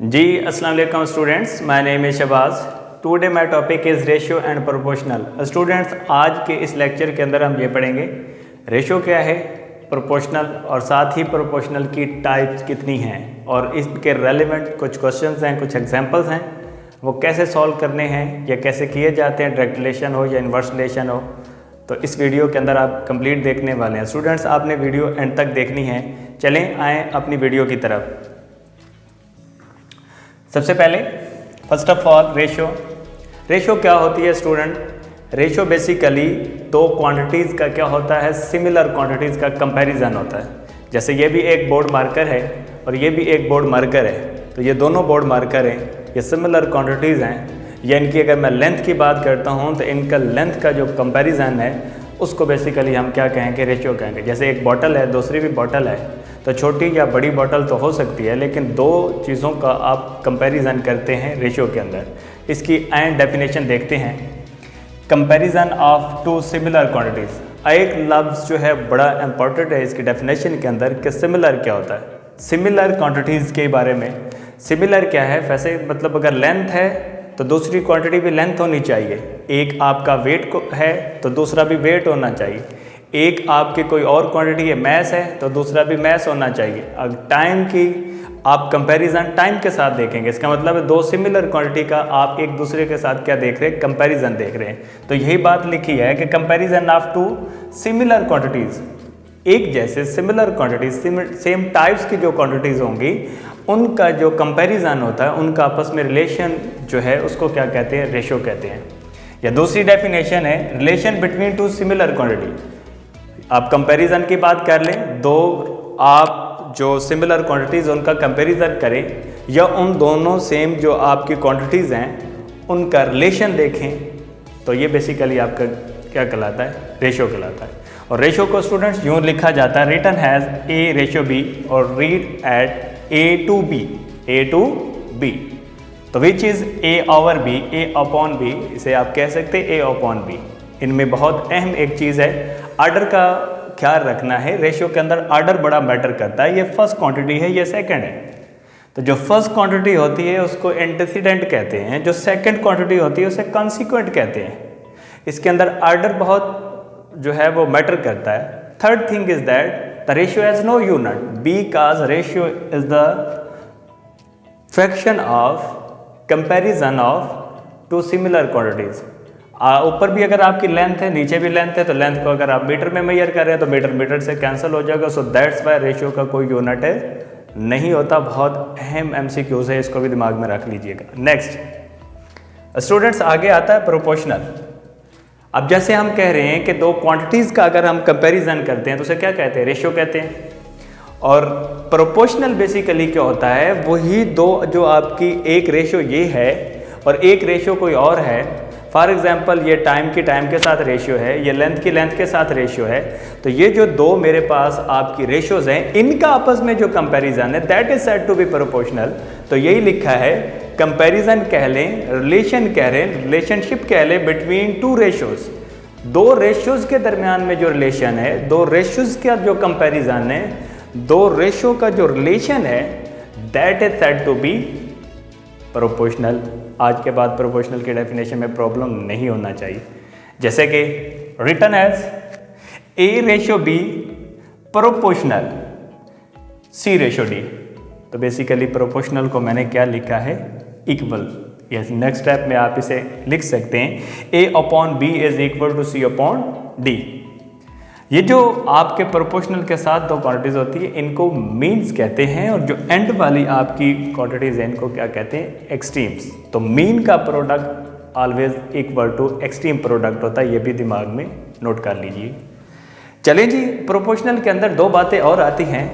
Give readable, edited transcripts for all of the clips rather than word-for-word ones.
जी अस्सलाम वालेकुम students, my name is Shahbaz. Today my topic is ratio and proportional. Students, आज के इस लेक्चर के अंदर हम ये पढ़ेंगे रेशियो क्या है, प्रोपोर्शनल और साथ ही प्रोपोर्शनल की टाइप्स कितनी हैं और इसके रेलेवेंट कुछ क्वेश्चंस हैं, कुछ एग्जांपल्स हैं, वो कैसे सॉल्व करने हैं या कैसे किए जाते हैं, डायरेक्ट रिलेशन हो या इन्वर्स रिलेशन हो। तो इस वीडियो के अंदर आप कंप्लीट देखने वाले हैं। स्टूडेंट्स, आपने वीडियो एंड तक देखनी है। चलें आएँ अपनी वीडियो की तरफ। सबसे पहले फर्स्ट ऑफ ऑल रेशियो क्या होती है स्टूडेंट? रेशियो बेसिकली दो क्वांटिटीज़ का क्या होता है, सिमिलर क्वांटिटीज़ का कंपैरिजन होता है। जैसे ये भी एक बोर्ड मार्कर है और ये भी एक बोर्ड मार्कर है, तो ये दोनों बोर्ड मार्कर हैं, ये सिमिलर क्वांटिटीज़ हैं। या इनकी अगर मैं लेंथ की बात करता हूँ तो इनका लेंथ का जो कंपैरिजन है उसको बेसिकली हम क्या कहेंगे, रेशियो कहेंगे। जैसे एक बॉटल है, दूसरी भी बॉटल है, तो छोटी या बड़ी बॉटल तो हो सकती है, लेकिन दो चीज़ों का आप कंपैरिजन करते हैं रेशियो के अंदर। इसकी एंड डेफिनेशन देखते हैं। Comparison of two similar quantities. एक लफ्ज़ जो है बड़ा इंपॉर्टेंट है इसकी डेफिनेशन के अंदर कि सिमिलर क्या होता है। सिमिलर क्वांटिटीज़ के बारे में, सिमिलर क्या है, वैसे मतलब अगर लेंथ है तो दूसरी क्वांटिटी भी लेंथ होनी चाहिए। एक आपका वेट को है तो दूसरा भी वेट होना चाहिए। एक आपकी कोई और क्वांटिटी है, मैस है, तो दूसरा भी मैस होना चाहिए। अगर टाइम की आप कंपैरिजन टाइम के साथ देखेंगे, इसका मतलब है दो सिमिलर क्वांटिटी का आप एक दूसरे के साथ क्या देख रहे हैं, कंपैरिजन देख रहे हैं। तो यही बात लिखी है कि comparison of two similar quantities, एक जैसे सिमिलर क्वांटिटीज, सेम टाइप्स की जो क्वांटिटीज़ होंगी उनका जो कंपैरिजन होता है, उनका आपस में रिलेशन जो है उसको क्या कहते हैं, रेशियो कहते हैं। या दूसरी डेफिनेशन है relation between two similar quantity. आप कंपैरिजन की बात कर लें, दो आप जो सिमिलर क्वांटिटीज़ उनका कंपैरिजन करें, या उन दोनों सेम जो आपकी क्वांटिटीज़ हैं उनका रिलेशन देखें, तो ये बेसिकली आपका क्या कहलाता है, रेशियो कहलाता है। और रेशियो को स्टूडेंट्स यूँ लिखा जाता है, written as A ratio B और read as A to B. तो which is A over B, A upon B, इसे आप कह सकते हैं ए अपॉन बी। इनमें बहुत अहम एक चीज़ है, आर्डर का ख्याल रखना है। रेशियो के अंदर आर्डर बड़ा मैटर करता है। ये फर्स्ट क्वांटिटी है, ये सेकंड है, तो जो फर्स्ट क्वांटिटी होती है उसको एंटीसीडेंट कहते हैं, जो सेकंड क्वांटिटी होती है उसे कॉन्सिक्वेंट कहते हैं। इसके अंदर आर्डर बहुत जो है वो मैटर करता है। Third thing is that the ratio has no unit, because ratio is the fraction of comparison of two similar quantities. ऊपर भी अगर आपकी लेंथ है, नीचे भी लेंथ है, तो लेंथ को अगर आप मीटर में मेजर कर रहे हैं तो मीटर मीटर से कैंसिल हो जाएगा। सो दैट्स वाई रेशियो का कोई यूनिट नहीं होता। बहुत अहम एमसीक्यूज है, इसको भी दिमाग में रख लीजिएगा। नेक्स्ट स्टूडेंट्स, आगे आता है प्रोपोर्शनल। अब जैसे हम कह रहे हैं कि दो क्वांटिटीज़ का अगर हम कंपैरिजन करते हैं तो उसे क्या कहते हैं, रेशियो कहते हैं। और प्रोपोर्शनल बेसिकली क्या होता है, वही दो जो आपकी एक रेशियो ये है और एक रेशियो कोई और है। फॉर एग्जाम्पल ये टाइम की टाइम के साथ रेशियो है, ये लेंथ की लेंथ के साथ रेशियो है। तो ये जो दो मेरे पास आपकी रेशियोज हैं, इनका आपस में जो कंपैरिजन है that is said to be proportional. तो यही लिखा है, कंपैरिजन कह लें, रिलेशन कह लें, रिलेशनशिप कह लें बिटवीन टू रेशियोज। दो रेशियोज के दरमियान में जो रिलेशन है, दो रेशियोज का जो कंपैरिजन है, दो रेशियो का जो रिलेशन है, that is said to be proportional. आज के बाद प्रोपोर्शनल की डेफिनेशन में प्रॉब्लम नहीं होना चाहिए। जैसे कि written as a ratio b proportional c ratio d. तो बेसिकली प्रोपोर्शनल को मैंने क्या लिखा है, इक्वल। यस, नेक्स्ट स्टेप में आप इसे लिख सकते हैं, A upon B is equal to C upon D. ये जो आपके प्रोपोर्शनल के साथ दो क्वांटिटीज होती है इनको मीन्स कहते हैं, और जो एंड वाली आपकी क्वांटिटीज हैं इनको क्या कहते हैं, एक्सट्रीम्स। तो मीन का product always equal to extreme product होता है, ये भी दिमाग में नोट कर लीजिए। चलें जी, प्रोपोर्शनल के अंदर दो बातें और आती हैं।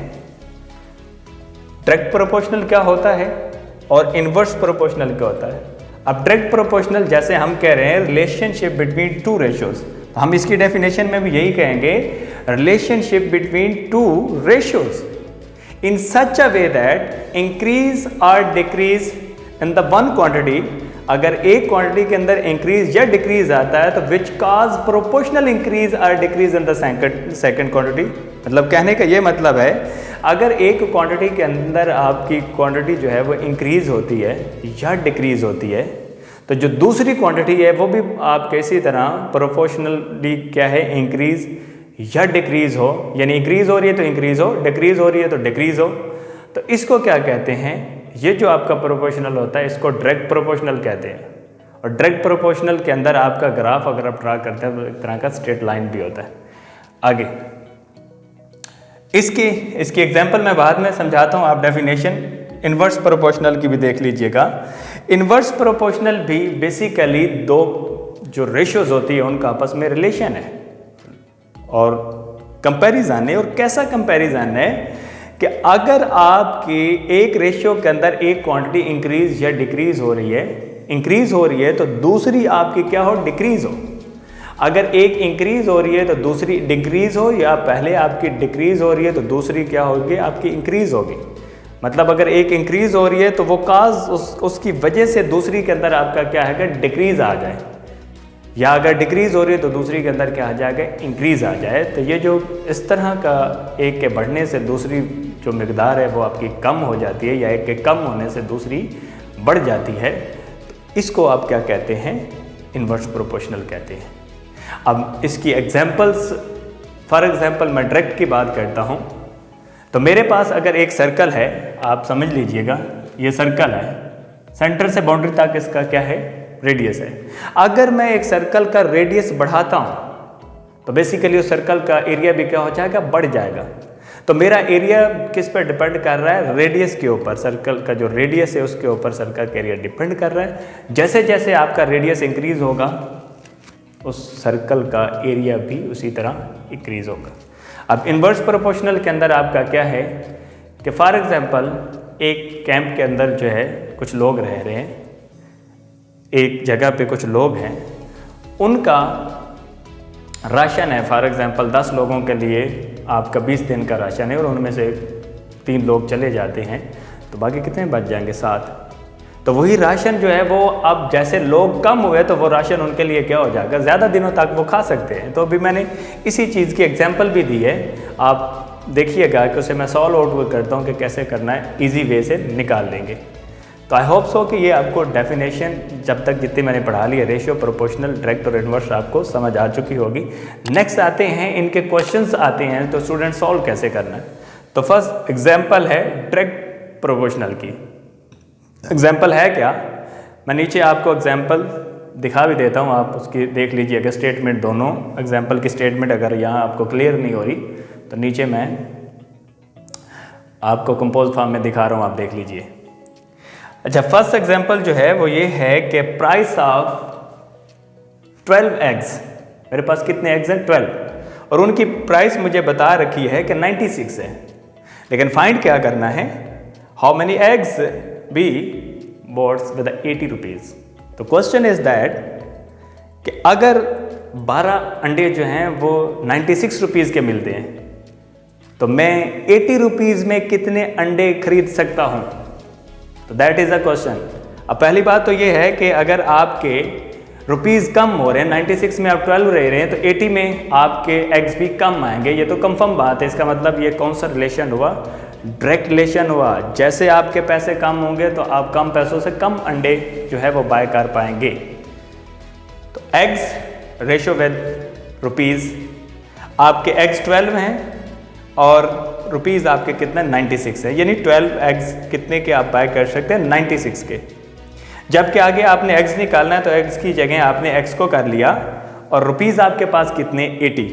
डायरेक्ट प्रोपोर्शनल क्या होता है और इनवर्स प्रोपोर्शनल क्या होता है। अब डायरेक्ट प्रोपोर्शनल जैसे हम कह रहे हैं रिलेशनशिप बिटवीन टू रेशियोज, तो हम इसकी डेफिनेशन में भी यही कहेंगे, relationship between two ratios in such a way that increase और decrease in the one quantity. अगर एक क्वांटिटी के अंदर इंक्रीज या डिक्रीज आता है तो विच काज प्रोपोर्शनल इंक्रीज और decrease in the second quantity. मतलब कहने का ये मतलब है, अगर एक क्वांटिटी के अंदर आपकी क्वांटिटी जो है वो इंक्रीज होती है या डिक्रीज होती है, तो जो दूसरी क्वांटिटी है वो भी आपके इसी तरह प्रोपोर्शनली क्या है, इंक्रीज या डिक्रीज हो, यानी इंक्रीज हो रही है तो इंक्रीज हो, डिक्रीज हो रही है तो डिक्रीज हो। तो इसको क्या कहते हैं, ये जो आपका प्रोपोर्शनल होता है इसको डायरेक्ट प्रोपोर्शनल कहते हैं। और डायरेक्ट प्रोपोर्शनल के अंदर आपका ग्राफ अगर आप ड्रा करते हैं तो एक तरह का स्ट्रेट लाइन भी होता है। आगे इसकी एग्जांपल मैं बाद में समझाता हूँ, आप डेफिनेशन इन्वर्स प्रोपोर्शनल की भी देख लीजिएगा। इन्वर्स प्रोपोर्शनल भी बेसिकली दो जो रेशियोज होती है उनका आपस में रिलेशन है और कंपैरिजन है। और कैसा कंपैरिजन है कि अगर आपके एक रेशियो के अंदर एक क्वांटिटी इंक्रीज या डिक्रीज हो रही है, इंक्रीज हो रही है तो दूसरी आपकी क्या हो, डिक्रीज हो। अगर एक इंक्रीज हो रही है तो दूसरी डिक्रीज हो, या पहले आपकी डिक्रीज हो रही है तो दूसरी क्या होगी, आपकी इंक्रीज होगी। मतलब अगर एक इंक्रीज हो रही है तो वो काज उसकी वजह से दूसरी के अंदर आपका क्या है, डिक्रीज आ जाए, या अगर डिक्रीज हो रही है तो दूसरी के अंदर क्या आ जाएगा, इंक्रीज आ जाए। तो ये जो इस तरह का एक के बढ़ने से दूसरी जो मिकदार है वो आपकी कम हो जाती है, या एक के कम होने से दूसरी बढ़ जाती है, तो इसको आप क्या कहते हैं, इन्वर्स प्रोपोर्शनल कहते हैं। अब इसकी एग्जांपल्स, फॉर एग्जांपल मैं डायरेक्ट की बात करता हूँ। तो मेरे पास अगर एक सर्कल है, आप समझ लीजिएगा ये सर्कल है, सेंटर से बाउंड्री तक इसका क्या है, रेडियस है। अगर मैं एक सर्कल का रेडियस बढ़ाता हूँ तो बेसिकली उस सर्कल का एरिया भी क्या हो जाएगा, बढ़ जाएगा। तो मेरा एरिया किस पर डिपेंड कर रहा है, रेडियस के ऊपर। सर्कल का जो रेडियस है उसके ऊपर सर्कल का एरिया डिपेंड कर रहा है। जैसे जैसे आपका रेडियस इंक्रीज होगा उस सर्कल का एरिया भी उसी तरह इंक्रीज होगा। अब इन्वर्स प्रोपोर्शनल के अंदर आपका क्या है कि फॉर एग्जांपल एक कैंप के अंदर जो है कुछ लोग रह रहे हैं, एक जगह पे कुछ लोग हैं, उनका राशन है फॉर एग्जांपल 10 लोगों के लिए आपका 20 दिन का राशन है, और उनमें से 3 लोग चले जाते हैं तो बाकी कितने बच जाएंगे, 7। तो वही राशन जो है वो अब जैसे लोग कम हुए तो वो राशन उनके लिए क्या हो जाएगा, ज़्यादा दिनों तक वो खा सकते हैं। तो अभी मैंने इसी चीज़ की एग्जांपल भी दी है, आप देखिएगा कि उसे मैं सॉल्व आउट करता हूँ कि कैसे करना है, इजी वे से निकाल लेंगे। तो आई होप सो कि ये आपको डेफिनेशन जब तक जितनी मैंने पढ़ा ली है, रेशियो, प्रोपोर्शनल, डायरेक्ट और इन्वर्स, आपको समझ आ चुकी होगी। नेक्स्ट आते हैं, इनके क्वेश्चंस आते हैं तो स्टूडेंट सॉल्व कैसे करना है। तो फर्स्ट एग्जांपल है डायरेक्ट प्रोपोर्शनल की। एग्जाम्पल है क्या, मैं नीचे आपको एग्जाम्पल दिखा भी देता हूँ, आप उसकी देख लीजिएगा स्टेटमेंट, दोनों एग्जाम्पल की स्टेटमेंट अगर यहाँ आपको क्लियर नहीं हो रही तो नीचे मैं आपको कंपोज फॉर्म में दिखा रहा हूँ, आप देख लीजिए। अच्छा, फर्स्ट एग्जाम्पल जो है वो ये है कि प्राइस ऑफ 12 एग्स, मेरे पास कितने एग्स हैं, 12, और उनकी प्राइस मुझे बता रखी है कि 96 है। लेकिन फाइंड क्या करना है, how many eggs be bought with 80 rupees. तो क्वेश्चन इज दैट कि अगर 12 अंडे जो हैं वो 96 रुपीज़ के मिलते हैं तो मैं 80 रुपीज़ में कितने अंडे खरीद सकता हूं। तो दैट इज़ अ क्वेश्चन। अब पहली बात तो ये है कि अगर आपके रुपीज़ कम हो रहे हैं, 96 में आप 12 रह रहे हैं तो 80 में आपके एग्स भी कम आएंगे, ये तो कंफर्म बात है। इसका मतलब ये कौन सा रिलेशन हुआ, डायरेक्ट रिलेशन हुआ। जैसे आपके पैसे कम होंगे तो आप कम पैसों से कम अंडे जो है वो बाय कर पाएंगे। तो एग्स रेशो विद रुपीज़, आपके एग्स 12 हैं और रुपीज़ आपके कितने 96 है, यानी 12 एग्स कितने के आप बाय कर सकते हैं, 96 के। जबकि आगे आपने एग्स निकालना है तो एग्स की जगह आपने एक्स को कर लिया और रुपीज़ आपके पास कितने 80।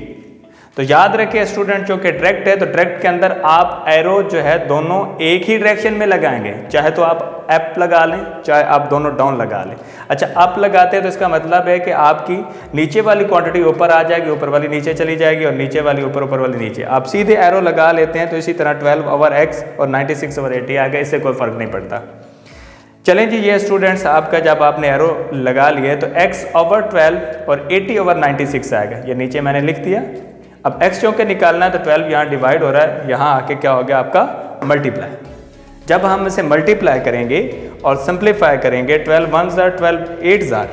तो याद रखिए स्टूडेंट, जो कि डायरेक्ट है तो डायरेक्ट के अंदर आप एरो जो है दोनों एक ही डायरेक्शन में लगाएंगे, चाहे तो आप अप लगा लें चाहे आप दोनों डाउन लगा लें। अच्छा, अप लगाते हैं तो इसका मतलब है कि आपकी नीचे वाली क्वांटिटी ऊपर आ जाएगी, ऊपर वाली नीचे चली जाएगी और नीचे वाली ऊपर, ऊपर वाली नीचे। आप सीधे एरो लगा लेते हैं तो इसी तरह 12 ओवर एक्स और 96 ओवर 80 आ गया, इससे कोई फर्क नहीं पड़ता। चलें जी, ये स्टूडेंट्स आपका जब आपने एरो लगा लिए तो x ओवर 12 और 80 ओवर 96 आएगा, ये नीचे मैंने लिख दिया। अब x चौके निकालना है तो 12 यहाँ डिवाइड हो रहा है, यहाँ आके क्या हो गया आपका मल्टीप्लाई। जब हम इसे मल्टीप्लाई करेंगे और सिंप्लीफाई करेंगे, 12 1s are 12 8s are,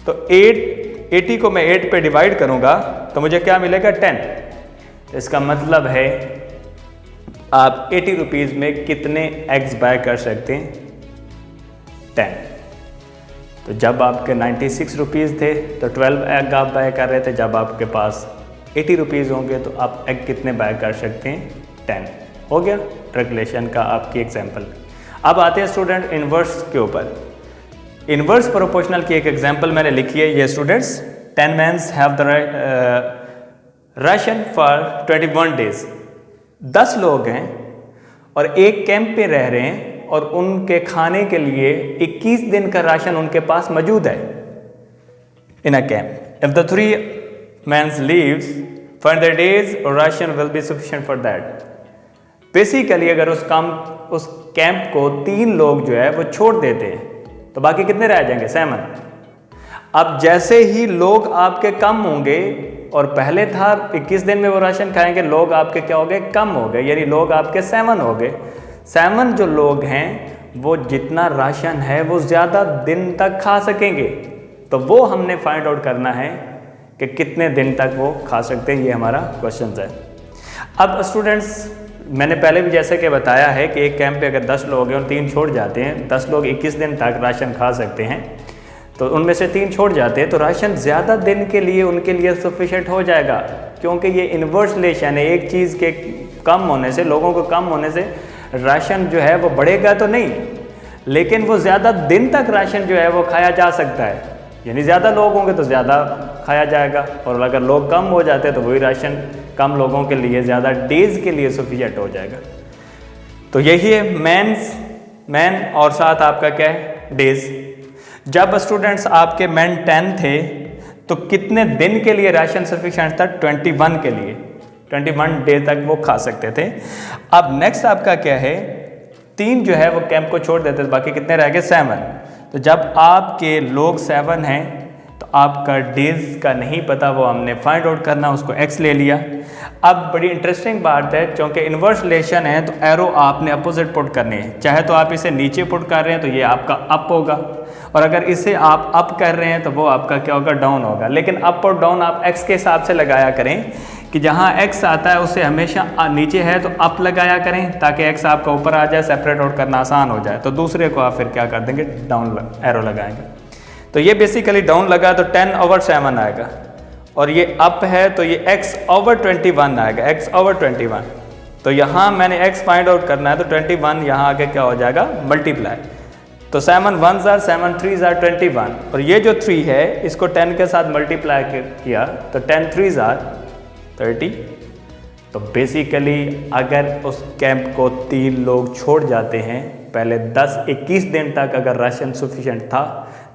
तो 80 को मैं 8 पे डिवाइड करूँगा तो मुझे क्या मिलेगा 10। इसका मतलब है आप 80 रुपीज़ में कितने एग्स बाय कर सकते हैं? 10। तो जब आपके 96 रुपीज़ थे तो 12 एग आप बाय कर रहे थे। जब आपके पास 80 रुपीज़ होंगे तो आप एग कितने बाय कर सकते हैं? 10। हो गया ट्रिगलेशन का आपकी एग्जाम्पल। अब आते हैं स्टूडेंट इन्वर्स के ऊपर। इन्वर्स प्रोपोर्शनल की एक एग्जाम्पल मैंने लिखी है। ये students 10 mens have the ration for 21 days. 10 लोग हैं और एक कैंप पे रह रहे हैं और उनके खाने के लिए 21 दिन का राशन उनके पास मौजूद है in a camp. If the 3 men's leaves for the days ration will be sufficient for that. Basically अगर उस कैंप को 3 लोग जो है वो छोड़ देते हैं तो बाकी कितने रह जाएंगे? 7। अब जैसे ही लोग आपके कम होंगे और पहले था 21 दिन में वो राशन खाएंगे, लोग आपके क्या हो गए? कम हो गए, यानी लोग आपके 7 हो गए। 7 जो लोग हैं वो जितना राशन है वो ज़्यादा दिन तक खा सकेंगे। तो वो हमने फाइंड आउट करना है कि कितने दिन तक वो खा सकते हैं। ये हमारा क्वेश्चन है। अब स्टूडेंट्स मैंने पहले भी जैसे कि बताया है कि एक कैंप पे अगर 10 लोग हैं और 3 छोड़ जाते हैं, 10 लोग 21 दिन तक राशन खा सकते हैं, तो उनमें से 3 छोड़ जाते हैं तो राशन ज़्यादा दिन के लिए उनके लिए सफिशिएंट हो जाएगा, क्योंकि ये इन्वर्स रिलेशन है। एक चीज़ के कम होने से, लोगों को कम होने से राशन जो है वो बढ़ेगा तो नहीं, लेकिन वो ज़्यादा दिन तक राशन जो है वो खाया जा सकता है। यानी ज़्यादा लोग होंगे तो ज़्यादा खाया जाएगा, और अगर लोग कम हो जाते हैं तो वही राशन कम लोगों के लिए ज़्यादा डेज के लिए सफिशिएंट हो जाएगा। तो यही है मैन और साथ आपका क्या है? डेज। जब स्टूडेंट्स आपके मैन 10 थे तो कितने दिन के लिए राशन सफिशिएंट था? 21 के लिए, 21 डे तक वो खा सकते थे। अब नेक्स्ट आपका क्या है? 3 जो है वो कैंप को छोड़ देते थे, बाकी कितने रह गए? 7। तो जब आपके लोग 7 हैं तो आपका डेज का नहीं पता, वो हमने फाइंड आउट करना, उसको एक्स ले लिया। अब बड़ी इंटरेस्टिंग बात है, क्योंकि इन्वर्स रिलेशन है तो एरो आपने अपोजिट पुट करने हैं। चाहे तो आप इसे नीचे पुट कर रहे हैं तो ये आपका अप होगा, और अगर इसे आप अप कर रहे हैं तो वो आपका क्या होगा? डाउन होगा। लेकिन अप और डाउन आप एक्स के हिसाब से लगाया करें कि जहाँ एक्स आता है उससे हमेशा नीचे है तो अप लगाया करें, ताकि एक्स आपका ऊपर आ जाए, सेपरेट आउट करना आसान हो जाए। तो दूसरे को आप फिर क्या कर देंगे? डाउन एरो लगाएंगे। तो ये बेसिकली डाउन लगा तो 10/7 आएगा, और ये अप है तो ये x/21 आएगा, x/21। तो यहाँ मैंने x फाइंड आउट करना है तो 21 यहाँ आके क्या हो जाएगा? मल्टीप्लाई। तो 7 1s are 7 3s are 21, और ये जो 3 है इसको 10 के साथ मल्टीप्लाई किया तो 10 3s are 30। तो बेसिकली अगर उस कैंप को 3 लोग छोड़ जाते हैं, पहले 10-21 दिन तक अगर राशन सफिशिएंट था,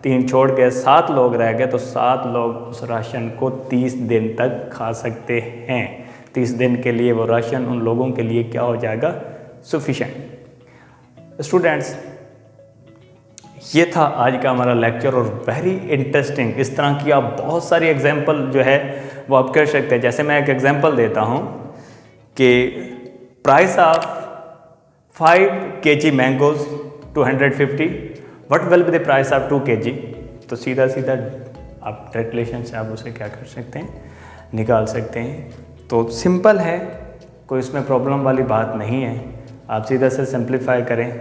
3 छोड़ के 7 लोग रह गए, तो 7 लोग उस राशन को 30 दिन तक खा सकते हैं। 30 दिन के लिए वो राशन उन लोगों के लिए क्या हो जाएगा? सफिशिएंट। स्टूडेंट्स, ये था आज का हमारा लेक्चर, और वेरी इंटरेस्टिंग। इस तरह की आप बहुत सारी एग्जांपल जो है वो आप कर सकते हैं। जैसे मैं एक एग्जांपल देता हूँ कि price of 5 kg mangoes 250, what will be the price of 2 kg। तो सीधा सीधा आप कैलकुलेशन से आप उसे क्या कर सकते हैं? निकाल सकते हैं। तो सिंपल है, कोई इसमें प्रॉब्लम वाली बात नहीं है। आप सीधा से सिंप्लीफाई करें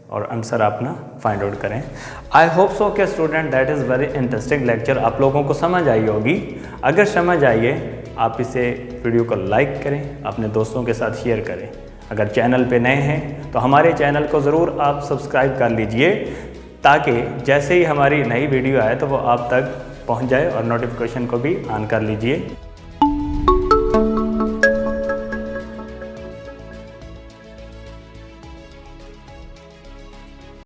और आंसर अपना फाइंड आउट करें। आई होप सो कि student that is very interesting lecture, आप लोगों को समझ आई होगी। अगर समझ आई है, आप इसे वीडियो को लाइक करें, अपने दोस्तों के साथ शेयर करें। अगर चैनल पे नए हैं तो हमारे चैनल को ज़रूर आप सब्सक्राइब कर लीजिए, ताकि जैसे ही हमारी नई वीडियो आए तो वो आप तक पहुंच जाए, और नोटिफिकेशन को भी ऑन कर लीजिए।